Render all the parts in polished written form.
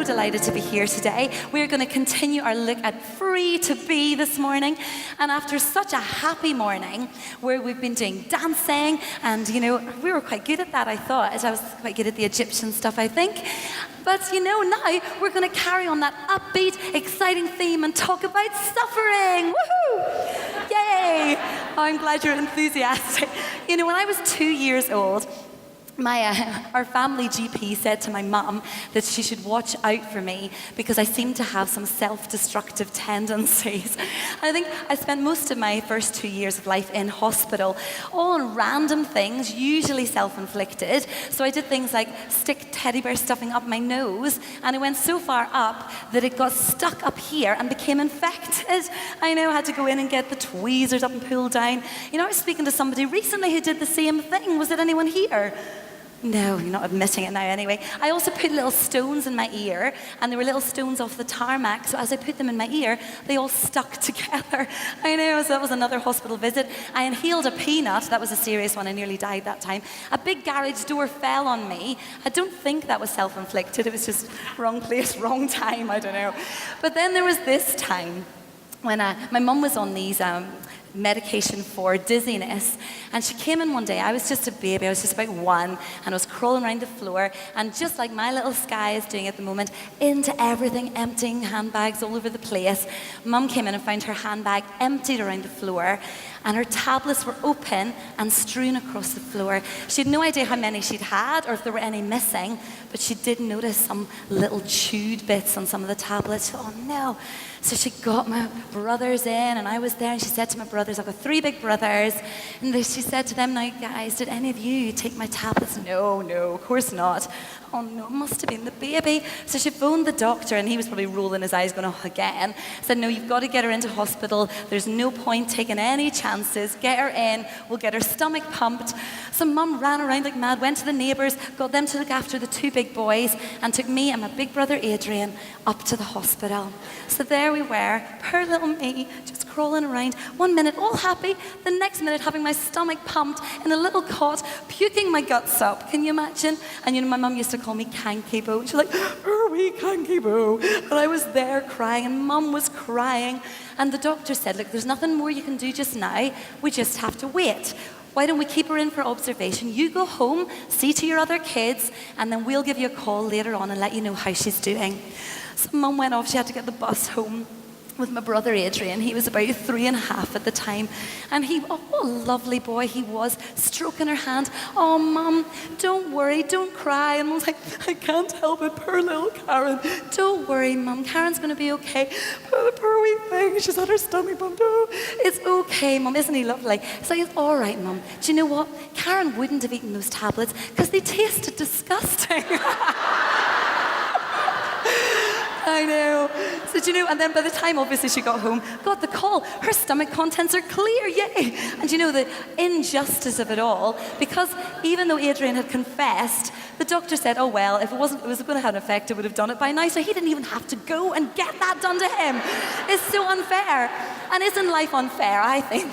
so delighted to be here today. We're going to continue our look at free to be this morning. And after such a happy morning where we've been doing dancing and, we were quite good at that, I thought. I was quite good at the Egyptian stuff, I think. But, now we're going to carry on that upbeat, exciting theme and talk about suffering. Woohoo! Yay! I'm glad you're enthusiastic. When I was 2 years old, our family GP said to my mum that she should watch out for me because I seemed to have some self-destructive tendencies. I think I spent most of my first 2 years of life in hospital, all on random things, usually self-inflicted. So I did things like stick teddy bear stuffing up my nose, and it went so far up that it got stuck up here and became infected. I had to go in and get the tweezers up and pull down. I was speaking to somebody recently who did the same thing. Was it anyone here? No, you're not admitting it now anyway. I also put little stones in my ear, and there were little stones off the tarmac, so as I put them in my ear, they all stuck together. So that was another hospital visit. I inhaled a peanut. That was a serious one. I nearly died that time. A big garage door fell on me. I don't think that was self-inflicted. It was just wrong place, wrong time. I don't know. But then there was this time when my mum was on these medication for dizziness, and she came in one day. I was just a baby, I was just about 1, and I was crawling around the floor, and just like my little Sky is doing at the moment, into everything, emptying handbags all over the place. Mum came in and found her handbag emptied around the floor, and her tablets were open and strewn across the floor. She had no idea how many she'd had or if there were any missing, but she did notice some little chewed bits on some of the tablets. Oh no. So she got my brothers in, and I was there, and she said to my brothers, I've got 3 big brothers, and she said to them, now guys, did any of you take my tablets? No, of course not. Oh no, it must have been the baby. So she phoned the doctor, and he was probably rolling his eyes going, oh, again. Said, no, you've got to get her into hospital. There's no point taking any chances. Get her in. We'll get her stomach pumped. So Mum ran around like mad, went to the neighbours, got them to look after the 2 big boys, and took me and my big brother Adrian up to the hospital. So there we were, poor little me, just crawling around. 1 minute all happy, the next minute having my stomach pumped in a little cot, puking my guts up. Can you imagine? And my mum used to call me Kanky Bo. She's like, wee Kanky Bo. And I was there crying, and Mum was crying. And the doctor said, look, there's nothing more you can do just now. We just have to wait. Why don't we keep her in for observation? You go home, see to your other kids, and then we'll give you a call later on and let you know how she's doing. So Mum went off. She had to get the bus home with my brother Adrian. He was about 3.5 at the time, and what a lovely boy he was, stroking her hand. Oh, Mum, don't worry, don't cry. And I was like, I can't help it, poor little Karen. Don't worry, Mum, Karen's going to be okay. Poor wee thing, she's had her stomach pumped. Oh, it's okay, Mum, isn't he lovely? It's like, it's all right, Mum. Do you know what? Karen wouldn't have eaten those tablets because they tasted disgusting. I know. So, and then by the time, obviously, she got home, got the call, her stomach contents are clear, yay! And the injustice of it all, because even though Adrian had confessed, the doctor said, oh, well, if it was going to have an effect, it would have done it by now, so he didn't even have to go and get that done to him. It's so unfair. And isn't life unfair, I think?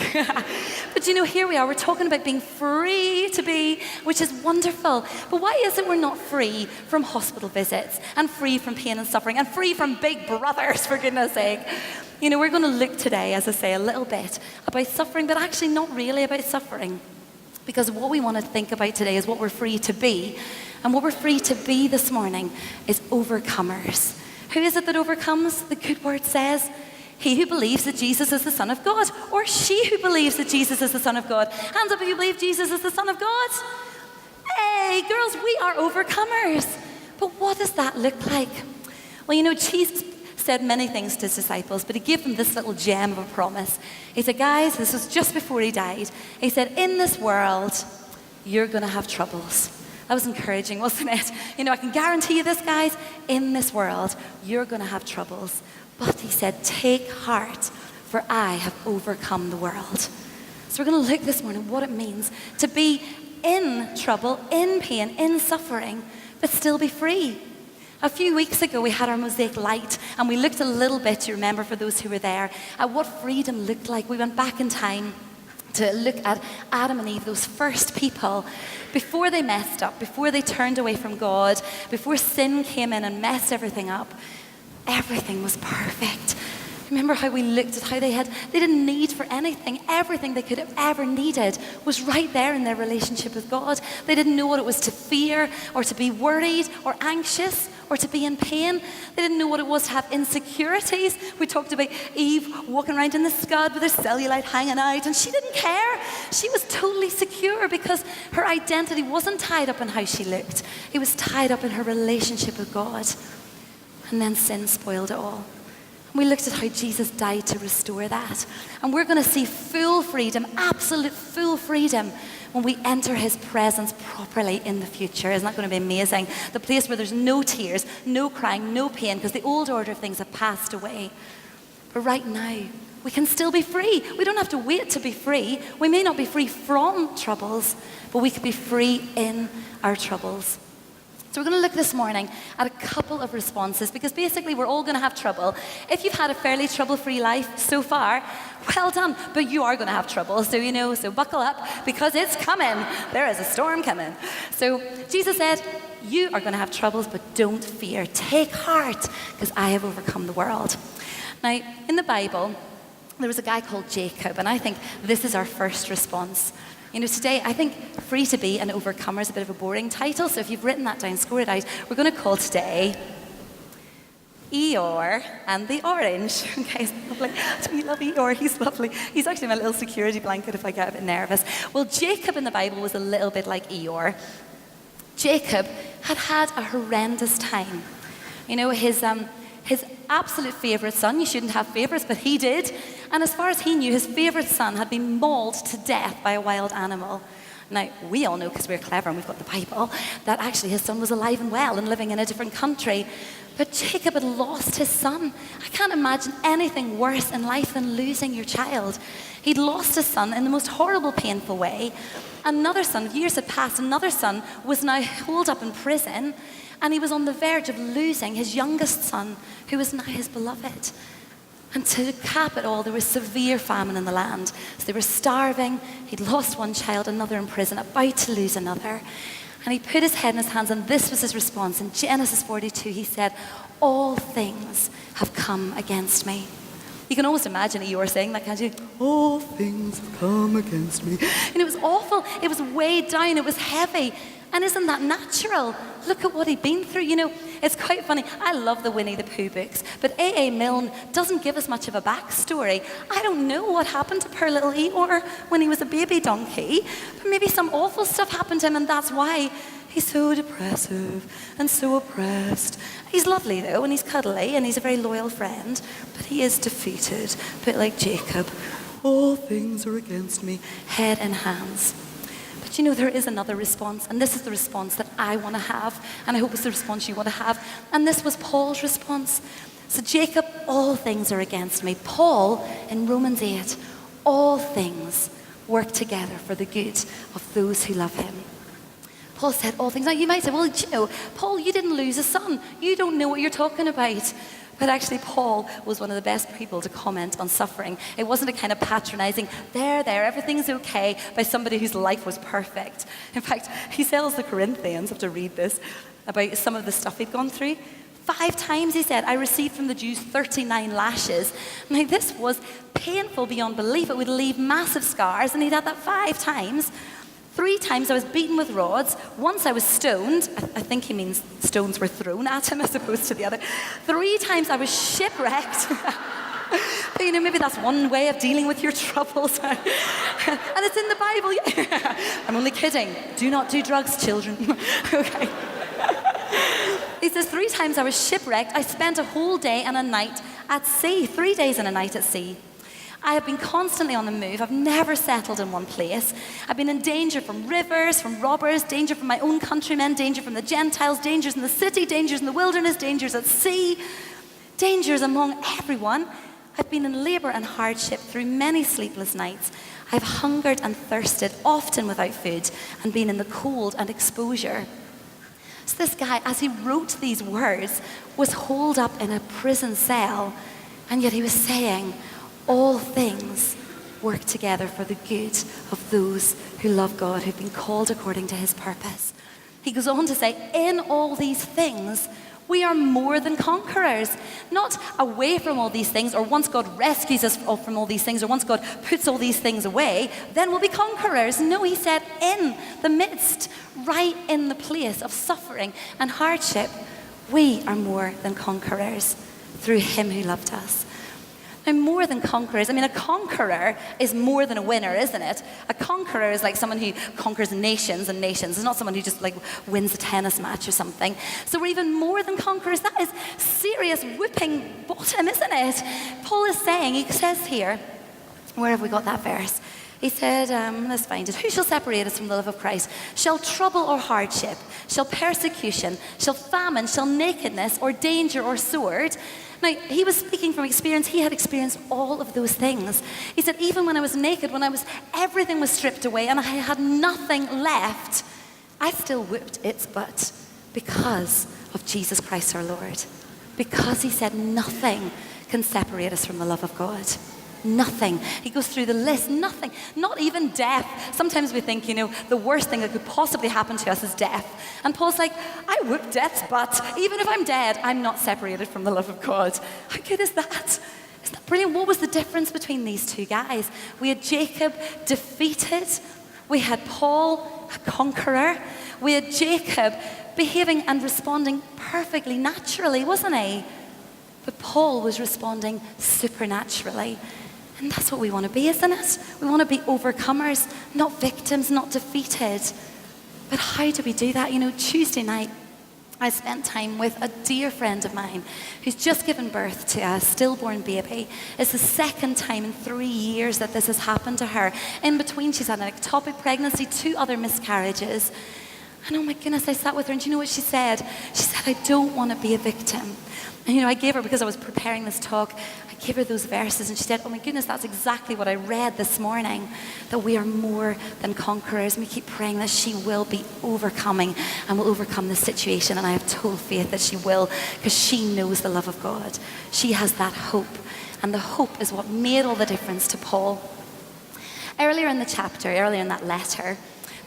But here we are, we're talking about being free to be, which is wonderful. But why is it we're not free from hospital visits, and free from pain and suffering, and free from big brothers, for goodness sake? We're going to look today, as I say, a little bit about suffering, but actually not really about suffering. Because what we want to think about today is what we're free to be. And what we're free to be this morning is overcomers. Who is it that overcomes? The good word says, he who believes that Jesus is the Son of God, or she who believes that Jesus is the Son of God. Hands up if you believe Jesus is the Son of God. Hey, girls, we are overcomers. But what does that look like? Well, Jesus said many things to his disciples, but he gave them this little gem of a promise. He said, guys, this was just before he died. He said, in this world, you're going to have troubles. That was encouraging, wasn't it? I can guarantee you this, guys, in this world, you're going to have troubles. But he said, take heart, for I have overcome the world. So we're going to look this morning what it means to be in trouble, in pain, in suffering, but still be free. A few weeks ago, we had our Mosaic light, and we looked a little bit, you remember, for those who were there, at what freedom looked like. We went back in time to look at Adam and Eve, those first people, before they messed up, before they turned away from God, before sin came in and messed everything up. Everything was perfect. Remember how we looked at how they didn't need for anything. Everything they could have ever needed was right there in their relationship with God. They didn't know what it was to fear or to be worried or anxious or to be in pain. They didn't know what it was to have insecurities. We talked about Eve walking around in the scud with her cellulite hanging out, and she didn't care. She was totally secure because her identity wasn't tied up in how she looked. It was tied up in her relationship with God. And then sin spoiled it all. We looked at how Jesus died to restore that. And we're going to see full freedom, absolute full freedom, when we enter his presence properly in the future. Isn't that going to be amazing? The place where there's no tears, no crying, no pain, because the old order of things have passed away. But right now, we can still be free. We don't have to wait to be free. We may not be free from troubles, but we could be free in our troubles. So we're going to look this morning at a couple of responses, because basically we're all going to have trouble. If you've had a fairly trouble-free life so far, well done, but you are going to have trouble, so buckle up, because it's coming. There is a storm coming. So Jesus said, you are going to have troubles, but don't fear. Take heart, because I have overcome the world. Now, in the Bible, there was a guy called Jacob, and I think this is our first response. Today, I think Free to Be an Overcomer is a bit of a boring title, so if you've written that down, score it out. We're going to call today Eeyore and the Orange. Okay, it's lovely. We love Eeyore, he's lovely. He's actually my little security blanket if I get a bit nervous. Well, Jacob in the Bible was a little bit like Eeyore. Jacob had a horrendous time. His absolute favourite son, you shouldn't have favourites, but he did. And as far as he knew, his favourite son had been mauled to death by a wild animal. Now, we all know, because we're clever and we've got the Bible, that actually his son was alive and well and living in a different country. But Jacob had lost his son. I can't imagine anything worse in life than losing your child. He'd lost his son in the most horrible, painful way. Another son, years had passed, another son was now holed up in prison, and he was on the verge of losing his youngest son, who was now his beloved. And to cap it all, there was severe famine in the land. So they were starving. He'd lost one child, another in prison, about to lose another. And he put his head in his hands, and this was his response. In Genesis 42, he said, all things have come against me. You can almost imagine Eeyore saying that, can't you? All things have come against me. And it was awful. It was weighed down. It was heavy. And isn't that natural? Look at what he'd been through. It's quite funny. I love the Winnie the Pooh books, but A.A. Milne doesn't give us much of a backstory. I don't know what happened to poor little Eeyore when he was a baby donkey, but maybe some awful stuff happened to him, and that's why he's so depressive and so oppressed. He's lovely, though, and he's cuddly, and he's a very loyal friend, but he is defeated, a bit like Jacob. All things are against me, head and hands. But there is another response, and this is the response that I want to have, and I hope it's the response you want to have. And this was Paul's response. So Jacob, all things are against me. Paul, in Romans 8, all things work together for the good of those who love him. Paul said all things. Now you might say, well, Paul, you didn't lose a son. You don't know what you're talking about. But actually, Paul was one of the best people to comment on suffering. It wasn't a kind of patronizing, there, everything's okay, by somebody whose life was perfect. In fact, he tells the Corinthians, I have to read this, about some of the stuff he'd gone through. 5 times, he said, I received from the Jews 39 lashes. Now, this was painful beyond belief. It would leave massive scars, and he'd had that 5 times. 3 times I was beaten with rods. Once I was stoned. I think he means stones were thrown at him as opposed to the other. 3 times I was shipwrecked. But maybe that's one way of dealing with your troubles. And it's in the Bible. Yeah. I'm only kidding. Do not do drugs, children. Okay. He says, 3 times I was shipwrecked. I spent a whole day and a night at sea. 3 days and a night at sea. I have been constantly on the move. I've never settled in one place. I've been in danger from rivers, from robbers, danger from my own countrymen, danger from the Gentiles, dangers in the city, dangers in the wilderness, dangers at sea, dangers among everyone. I've been in labor and hardship through many sleepless nights. I've hungered and thirsted, often without food, and been in the cold and exposure. So this guy, as he wrote these words, was holed up in a prison cell, and yet he was saying, all things work together for the good of those who love God, who've been called according to his purpose. He goes on to say, in all these things, we are more than conquerors. Not away from all these things, or once God rescues us from all these things, or once God puts all these things away, then we'll be conquerors. No, he said, in the midst, right in the place of suffering and hardship, we are more than conquerors through him who loved us. Now, more than conquerors, I mean, a conqueror is more than a winner, isn't it? A conqueror is like someone who conquers nations and nations. It's not someone who just like wins a tennis match or something. So we're even more than conquerors. That is serious whipping bottom, isn't it? Paul is saying, he says here, where have we got that verse? He said, let's find it. Who shall separate us from the love of Christ? Shall trouble or hardship? Shall persecution? Shall famine? Shall nakedness or danger or sword? Now, he was speaking from experience. He had experienced all of those things. He said, even when I was naked, everything was stripped away and I had nothing left, I still whipped its butt because of Jesus Christ our Lord. Because he said nothing can separate us from the love of God. Nothing. He goes through the list. Nothing. Not even death. Sometimes we think, the worst thing that could possibly happen to us is death. And Paul's like, I whoop death's butt. Even if I'm dead, I'm not separated from the love of God. How good is that? Isn't that brilliant? What was the difference between these two guys? We had Jacob defeated. We had Paul, a conqueror. We had Jacob behaving and responding perfectly naturally, wasn't he? But Paul was responding supernaturally. And that's what we want to be, isn't it? We want to be overcomers, not victims, not defeated. But how do we do that? Tuesday night, I spent time with a dear friend of mine who's just given birth to a stillborn baby. It's the second time in 3 years that this has happened to her. In between, she's had an ectopic pregnancy, 2 other miscarriages. And oh my goodness, I sat with her and do you know what she said? She said, I don't want to be a victim. And I gave her, because I was preparing this talk, I gave her those verses and she said, oh my goodness, that's exactly what I read this morning, that we are more than conquerors. And we keep praying that she will be overcoming and will overcome this situation. And I have total faith that she will, because she knows the love of God. She has that hope. And the hope is what made all the difference to Paul. Earlier in that letter,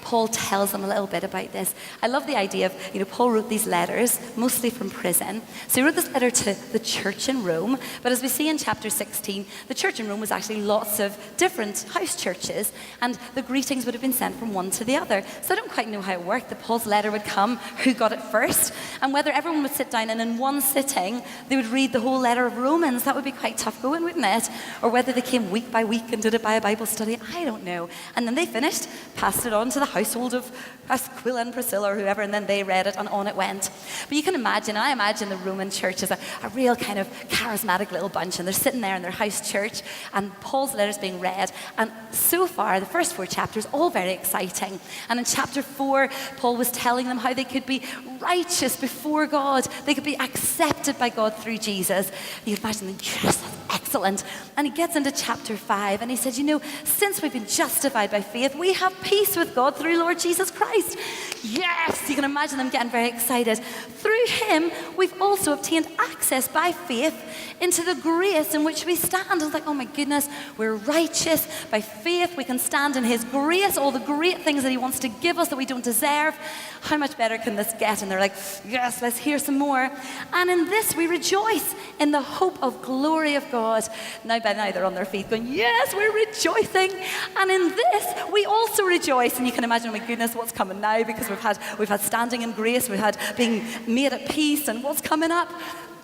Paul tells them a little bit about this. I love the idea of, Paul wrote these letters, mostly from prison. So he wrote this letter to the church in Rome. But as we see in chapter 16, the church in Rome was actually lots of different house churches. And the greetings would have been sent from one to the other. So I don't quite know how it worked, that Paul's letter would come, who got it first, and whether everyone would sit down and in one sitting, they would read the whole letter of Romans. That would be quite tough going, wouldn't it? Or whether they came week by week and did it by a Bible study. I don't know. And then they finished, passed it on to the household of Aquila and Priscilla or whoever, and then they read it and on it went. But you can imagine, I imagine the Roman church as a real kind of charismatic little bunch, and they're sitting there in their house church and Paul's letter's being read, and so far the first 4 chapters all very exciting. And in chapter 4 Paul was telling them how they could be righteous before God, they could be accepted by God through Jesus. You can imagine them, yes, that's excellent. And he gets into chapter 5 and he says, since we've been justified by faith, we have peace with God through Lord Jesus Christ. Yes, you can imagine them getting very excited. Through him, we've also obtained access by faith into the grace in which we stand. It's like, oh my goodness, we're righteous by faith. We can stand in his grace, all the great things that he wants to give us that we don't deserve. How much better can this get? And they're like, yes, let's hear some more. And in this we rejoice in the hope of glory of God. Now by now they're on their feet going, yes, we're rejoicing. And in this we also rejoice. And you can imagine, oh my goodness, what's coming now, because we've had standing in grace, we've had being made at peace, and what's coming up?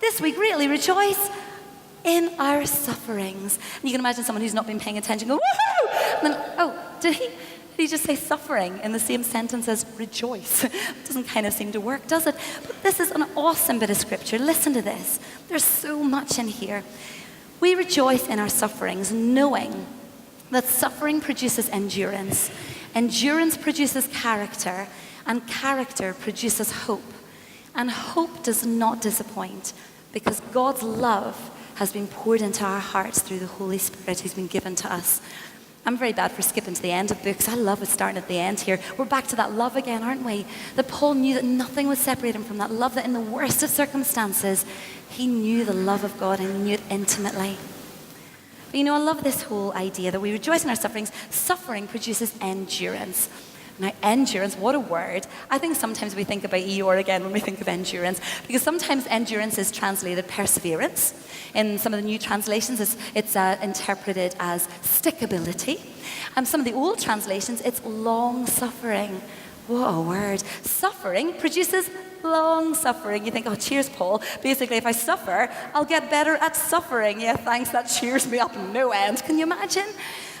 This we greatly rejoice in our sufferings. And you can imagine someone who's not been paying attention go, woohoo! And then, oh, did he just say suffering in the same sentence as rejoice? It doesn't kind of seem to work, does it? But this is an awesome bit of scripture. Listen to this. There's so much in here. We rejoice in our sufferings, knowing that suffering produces endurance. Endurance produces character, and character produces hope. And hope does not disappoint, because God's love has been poured into our hearts through the Holy Spirit who's been given to us. I'm very bad for skipping to the end of books. I love it starting at the end here. We're back to that love again, aren't we? That Paul knew that nothing would separate him from that love, that in the worst of circumstances, he knew the love of God and he knew it intimately. But I love this whole idea that we rejoice in our sufferings. Suffering produces endurance. Now, endurance, what a word. I think sometimes we think about Eeyore again when we think of endurance, because sometimes endurance is translated perseverance. In some of the new translations, it's interpreted as stickability. Some of the old translations, it's long-suffering. What a word. Suffering produces long suffering. You think, oh, cheers, Paul. Basically, if I suffer, I'll get better at suffering. Yeah, thanks, that cheers me up no end. Can you imagine?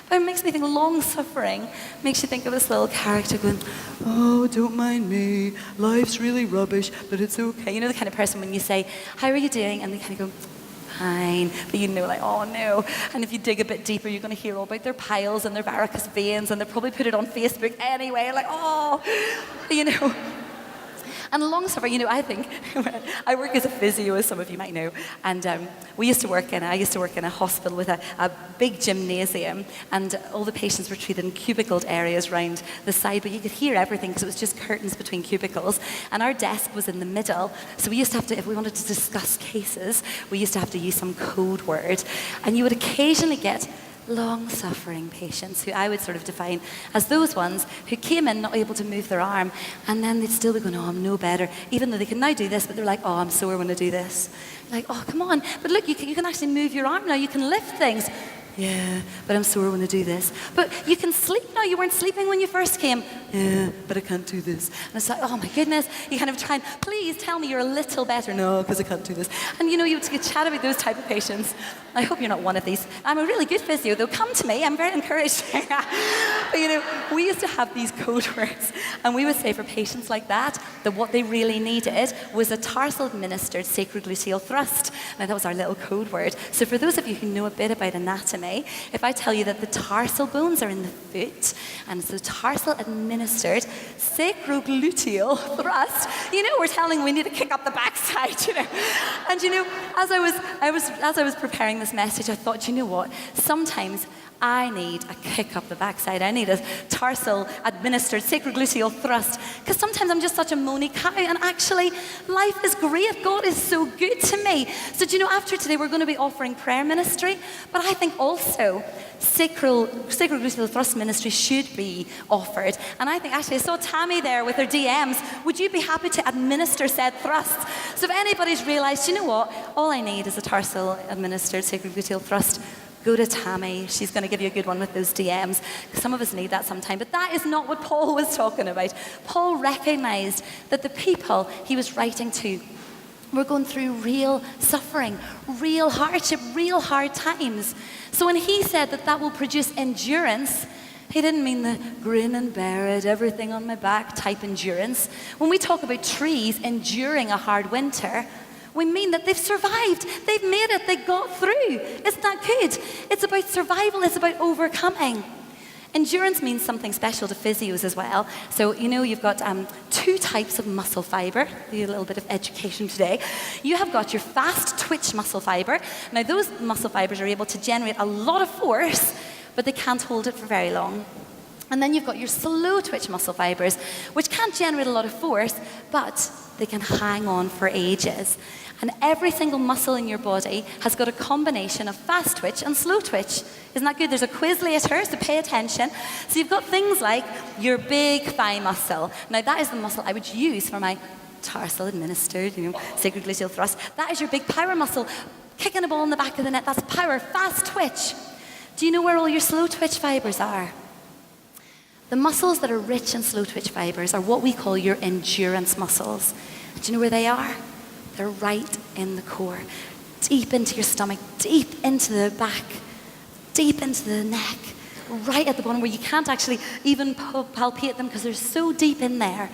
But it makes me think long suffering makes you think of this little character going, oh, don't mind me. Life's really rubbish, but it's okay. You know the kind of person when you say, how are you doing? And they kind of go, fine. But like, oh no. And if you dig a bit deeper, you're going to hear all about their piles and their varicose veins, and they'll probably put it on Facebook anyway. Like, oh, And long suffering, I think, I work as a physio, as some of you might know, and I used to work in a hospital with a big gymnasium, and all the patients were treated in cubicled areas round the side, but you could hear everything because it was just curtains between cubicles, and our desk was in the middle, so we used to have to, if we wanted to discuss cases, we used to have to use some code word, and you would occasionally get long-suffering patients, who I would sort of define as those ones who came in not able to move their arm, and then they'd still be going, oh, I'm no better, even though they can now do this, but they're like, oh, I'm sore when I do this. Like, oh, come on, but look, you can actually move your arm now, you can lift things. Yeah, but I'm sore when I do this. But you can sleep now. You weren't sleeping when you first came. Yeah, but I can't do this. And it's like, oh my goodness. You kind of try and, please tell me you're a little better. No, because I can't do this. And you chat about those type of patients. I hope you're not one of these. I'm a really good physio, though. Come to me. I'm very encouraged. But we used to have these code words. And we would say for patients like that what they really needed was a tarsal-administered sacrogluteal thrust. Now, that was our little code word. So for those of you who know a bit about anatomy, if I tell you that the tarsal bones are in the foot, and it's the tarsal-administered sacrogluteal thrust, we're telling we need to kick up the backside, And as I was preparing this message, I thought, what? Sometimes I need a kick up the backside. I need a tarsal-administered sacrogluteal thrust, because sometimes I'm just such a moany cow, and actually, life is great. God is so good to me. So after today, we're going to be offering prayer ministry, but I think also sacrogluteal thrust ministry should be offered. And I think, actually, I saw Tammy there with her DMs. Would you be happy to administer said thrusts? So if anybody's realized, all I need is a tarsal-administered sacrogluteal thrust, go to Tammy. She's going to give you a good one with those DMs. Some of us need that sometime. But that is not what Paul was talking about. Paul recognized that the people he was writing to were going through real suffering, real hardship, real hard times. So when he said that will produce endurance, he didn't mean the grin and bear it, everything on my back type endurance. When we talk about trees enduring a hard winter, we mean that they've survived. They've made it. They got through. Isn't that good? It's about survival. It's about overcoming. Endurance means something special to physios as well. So, you've got two types of muscle fiber. A little bit of education today. You have got your fast twitch muscle fiber. Now, those muscle fibers are able to generate a lot of force, but they can't hold it for very long. And then you've got your slow twitch muscle fibers, which can't generate a lot of force, but they can hang on for ages. And every single muscle in your body has got a combination of fast twitch and slow twitch. Isn't that good? There's a quiz later, so pay attention. So you've got things like your big thigh muscle. Now, that is the muscle I would use for my tarsal-administered, sacrogluteal thrust. That is your big power muscle. Kicking a ball in the back of the net, that's power, fast twitch. Do you know where all your slow twitch fibers are? The muscles that are rich in slow twitch fibers are what we call your endurance muscles. Do you know where they are? They're right in the core, deep into your stomach, deep into the back, deep into the neck, right at the bottom where you can't actually even palpate them because they're so deep in there.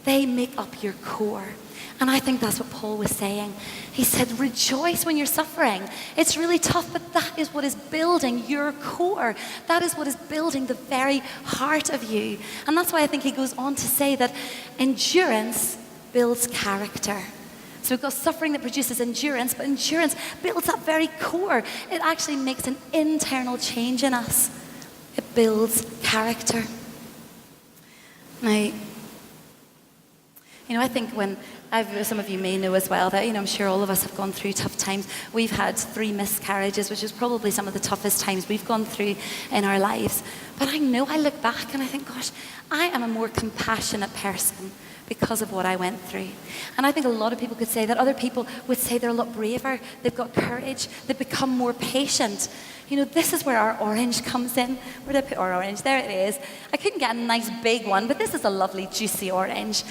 They make up your core. And I think that's what Paul was saying. He said, rejoice when you're suffering. It's really tough, but that is what is building your core. That is what is building the very heart of you. And that's why I think he goes on to say that endurance builds character. So we've got suffering that produces endurance, but endurance builds that very core. It actually makes an internal change in us. It builds character. Now, I think some of you may know as well that, I'm sure all of us have gone through tough times. We've had 3 miscarriages, which is probably some of the toughest times we've gone through in our lives. But I look back and I think, gosh, I am a more compassionate person because of what I went through. And I think a lot of people could say that other people would say they're a lot braver, they've got courage, they've become more patient. This is where our orange comes in. Where did I put our orange? There it is. I couldn't get a nice big one, but this is a lovely juicy orange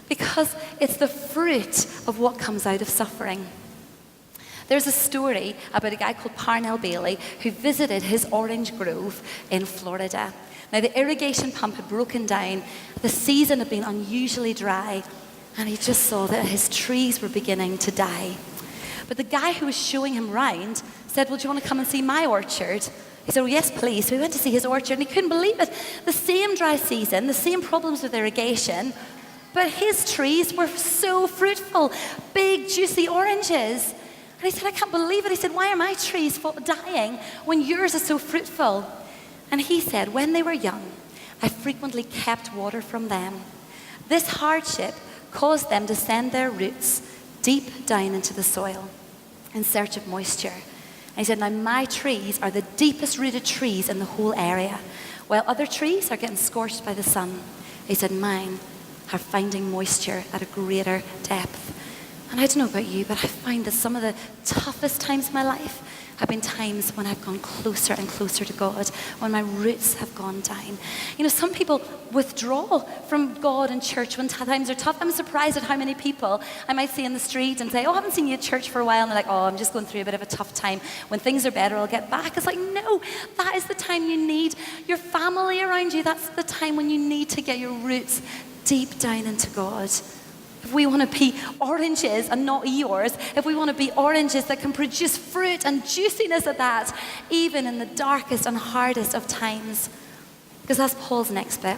because it's the fruit of what comes out of suffering. There's a story about a guy called Parnell Bailey who visited his orange grove in Florida. Now, the irrigation pump had broken down, the season had been unusually dry, and he just saw that his trees were beginning to die. But the guy who was showing him round said, well, do you want to come and see my orchard? He said, well, yes, please. So we went to see his orchard, and he couldn't believe it. The same dry season, the same problems with irrigation, but his trees were so fruitful, big, juicy oranges. And he said, I can't believe it. He said, why are my trees dying when yours is so fruitful? And he said, when they were young, I frequently kept water from them. This hardship caused them to send their roots deep down into the soil in search of moisture. And he said, now my trees are the deepest rooted trees in the whole area, while other trees are getting scorched by the sun. He said, mine are finding moisture at a greater depth. And I don't know about you, but I find that some of the toughest times in my life have been times when I've gone closer and closer to God, when my roots have gone down. Some people withdraw from God and church when times are tough. I'm surprised at how many people I might see in the street and say, oh, I haven't seen you at church for a while. And they're like, oh, I'm just going through a bit of a tough time. When things are better, I'll get back. It's like, no, that is the time you need your family around you. That's the time when you need to get your roots deep down into God. If we want to be oranges and not Eeyores, if we want to be oranges that can produce fruit and juiciness at that, even in the darkest and hardest of times. Because that's Paul's next bit.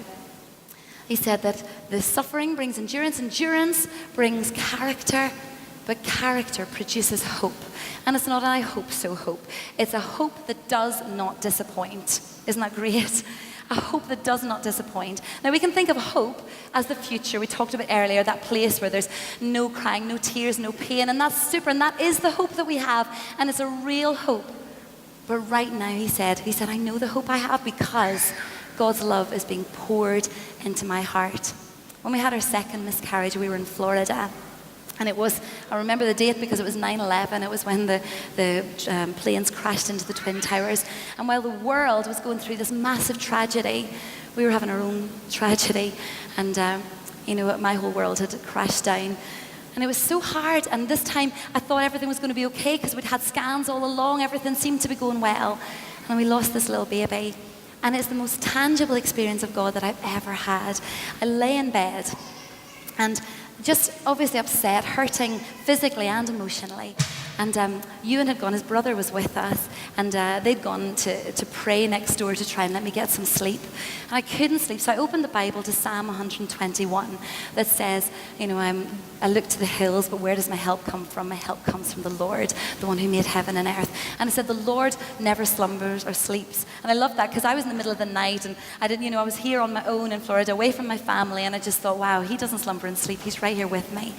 He said that the suffering brings endurance, endurance brings character, but character produces hope. And it's not an I hope so hope. It's a hope that does not disappoint. Isn't that great? A hope that does not disappoint. Now, we can think of hope as the future. We talked about earlier, that place where there's no crying, no tears, no pain, and that's super, and that is the hope that we have, and it's a real hope. But right now, he said, I know the hope I have because God's love is being poured into my heart. When we had our second miscarriage, we were in Florida. And I remember the date because it was 9/11. It was when the planes crashed into the Twin Towers. And while the world was going through this massive tragedy, we were having our own tragedy. And, my whole world had crashed down. And it was so hard. And this time, I thought everything was going to be okay because we'd had scans all along. Everything seemed to be going well. And we lost this little baby. And it's the most tangible experience of God that I've ever had. I lay in bed and just obviously upset, hurting physically and emotionally. And Ewan had gone, his brother was with us, and they'd gone to pray next door to try and let me get some sleep. And I couldn't sleep, so I opened the Bible to Psalm 121 that says, I look to the hills, but where does my help come from? My help comes from the Lord, the one who made heaven and earth. And it said, the Lord never slumbers or sleeps. And I loved that because I was in the middle of the night, and I didn't, I was here on my own in Florida, away from my family, and I just thought, wow, he doesn't slumber and sleep. He's right here with me.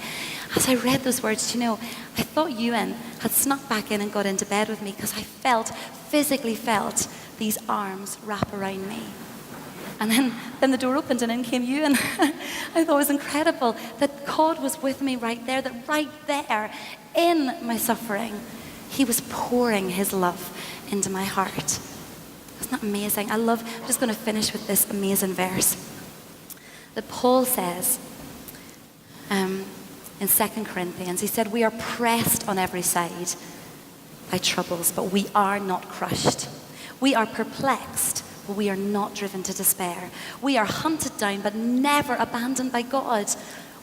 As I read those words, I thought Ewan had snuck back in and got into bed with me because I physically felt these arms wrap around me. And then the door opened and in came Ewan. I thought it was incredible that God was with me right there, that right there in my suffering, he was pouring his love into my heart. Isn't that amazing? I'm just going to finish with this amazing verse that Paul says, in 2 Corinthians, he said, we are pressed on every side by troubles, but we are not crushed. We are perplexed, but we are not driven to despair. We are hunted down, but never abandoned by God.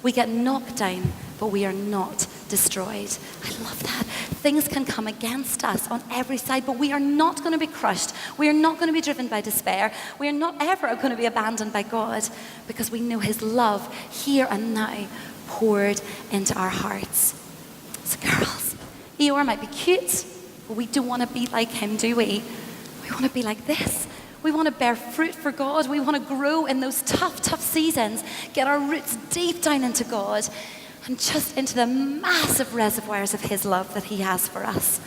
We get knocked down, but we are not destroyed. I love that. Things can come against us on every side, but we are not going to be crushed. We are not going to be driven by despair. We are not ever going to be abandoned by God because we know his love here and now poured into our hearts. So girls, Eeyore might be cute, but we don't want to be like him, do we? We want to be like this. We want to bear fruit for God. We want to grow in those tough seasons, get our roots deep down into God and just into the massive reservoirs of his love that he has for us.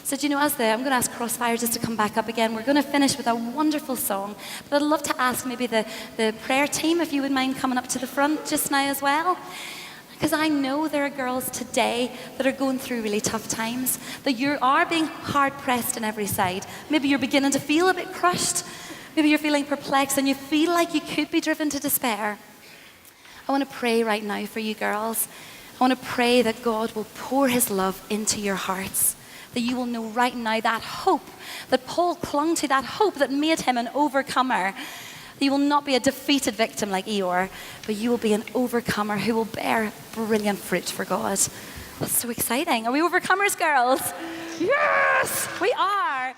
So do you know, I'm going to ask Crossfire just to come back up again. We're going to finish with a wonderful song. But I'd love to ask maybe the prayer team, if you would mind coming up to the front just now as well. Because I know there are girls today that are going through really tough times, that you are being hard-pressed on every side. Maybe you're beginning to feel a bit crushed. Maybe you're feeling perplexed and you feel like you could be driven to despair. I want to pray right now for you girls. I want to pray that God will pour his love into your hearts, that you will know right now that hope that Paul clung to, that hope that made him an overcomer. You will not be a defeated victim like Eeyore, but you will be an overcomer who will bear brilliant fruit for God. That's so exciting. Are we overcomers, girls? Yes, we are.